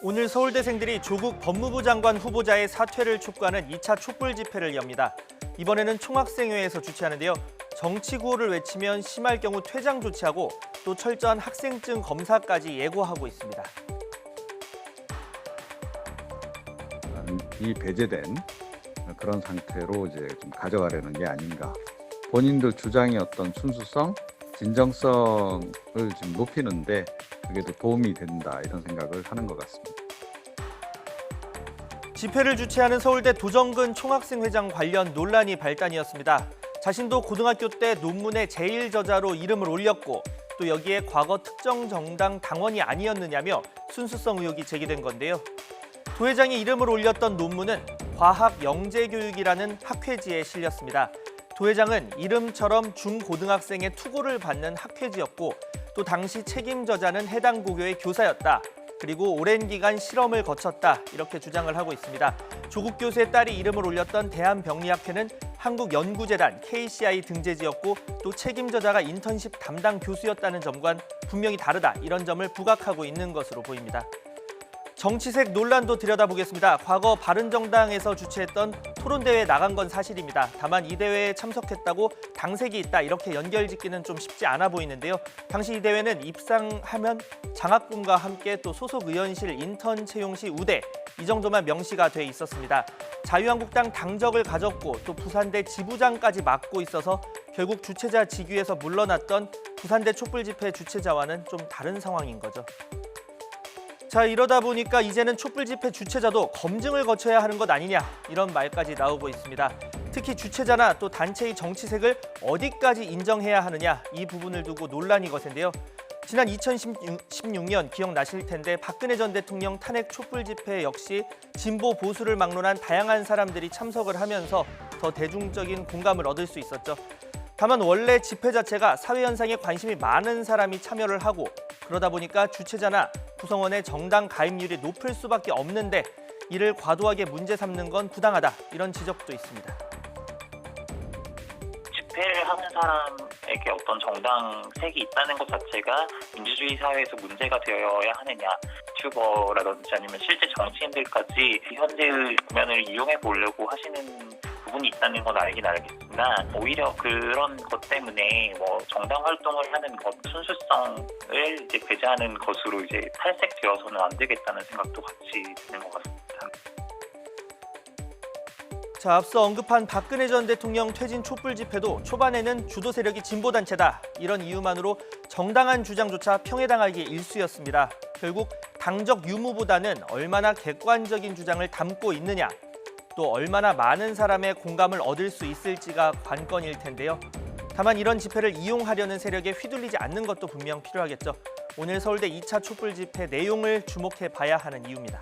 오늘 서울대생들이 조국 법무부 장관 후보자의 사퇴를 촉구하는 2차 촛불 집회를 엽니다. 이번에는 총학생회에서 주최하는데요. 정치 구호를 외치면 심할 경우 퇴장 조치하고 또 철저한 학생증 검사까지 예고하고 있습니다. 이 배제된 그런 상태로 이제 좀 가져가려는 게 아닌가. 본인들 주장의 어떤 순수성, 진정성을 좀 높이는데 그게 더 도움이 된다 이런 생각을 하는 것 같습니다. 집회를 주최하는 서울대 도정근 총학생회장 관련 논란이 발단이었습니다. 자신도 고등학교 때 논문의 제일 저자로 이름을 올렸고 또 여기에 과거 특정 정당 당원이 아니었느냐며 순수성 의혹이 제기된 건데요. 도 회장이 이름을 올렸던 논문은 과학 영재교육이라는 학회지에 실렸습니다. 도 회장은 이름처럼 중고등학생의 투고를 받는 학회지였고 또 당시 책임 저자는 해당 고교의 교사였다. 그리고 오랜 기간 실험을 거쳤다. 이렇게 주장을 하고 있습니다. 조국 교수의 딸이 이름을 올렸던 대한병리학회는 한국연구재단 KCI 등재지였고 또 책임 저자가 인턴십 담당 교수였다는 점과는 분명히 다르다. 이런 점을 부각하고 있는 것으로 보입니다. 정치색 논란도 들여다보겠습니다. 과거 바른정당에서 주최했던 토론대회에 나간 건 사실입니다. 다만 이 대회에 참석했다고 당색이 있다 이렇게 연결짓기는 좀 쉽지 않아 보이는데요. 당시 이 대회는 입상하면 장학금과 함께 또 소속 의원실 인턴 채용 시 우대 이 정도만 명시가 돼 있었습니다. 자유한국당 당적을 가졌고 또 부산대 지부장까지 맡고 있어서 결국 주최자 직위에서 물러났던 부산대 촛불 집회 주최자와는 좀 다른 상황인 거죠. 자, 이러다 보니까 이제는 촛불 집회 주최자도 검증을 거쳐야 하는 것 아니냐 이런 말까지 나오고 있습니다. 특히 주최자나 또 단체의 정치색을 어디까지 인정해야 하느냐 이 부분을 두고 논란이 거센데요. 지난 2016년 기억나실 텐데 박근혜 전 대통령 탄핵 촛불 집회 역시 진보 보수를 막론한 다양한 사람들이 참석을 하면서 더 대중적인 공감을 얻을 수 있었죠. 다만 원래 집회 자체가 사회 현상에 관심이 많은 사람이 참여를 하고 그러다 보니까 주최자나 구성원의 정당 가입률이 높을 수밖에 없는데 이를 과도하게 문제 삼는 건 부당하다 이런 지적도 있습니다. 집회를 하는 사람에게 어떤 정당색이 있다는 것 자체가 민주주의 사회에서 문제가 되어야 하느냐. 유튜버라든지 아니면 실제 정치인들까지 현재의 국면을 이용해 보려고 하시는 부분이 있다는 건 알긴 알겠으나 오히려 그런 것 때문에 정당 활동을 하는 것 순수성을 이제 배제하는 것으로 이제 탈색되어서는 안 되겠다는 생각도 같이 드는 것 같습니다. 자, 앞서 언급한 박근혜 전 대통령 퇴진 촛불 집회도 초반에는 주도 세력이 진보 단체다 이런 이유만으로 정당한 주장조차 평해당하기 일쑤였습니다. 결국 당적 유무보다는 얼마나 객관적인 주장을 담고 있느냐 또 얼마나 많은 사람의 공감을 얻을 수 있을지가 관건일 텐데요. 다만 이런 집회를 이용하려는 세력에 휘둘리지 않는 것도 분명 필요하겠죠. 오늘 서울대 2차 촛불 집회 내용을 주목해 봐야 하는 이유입니다.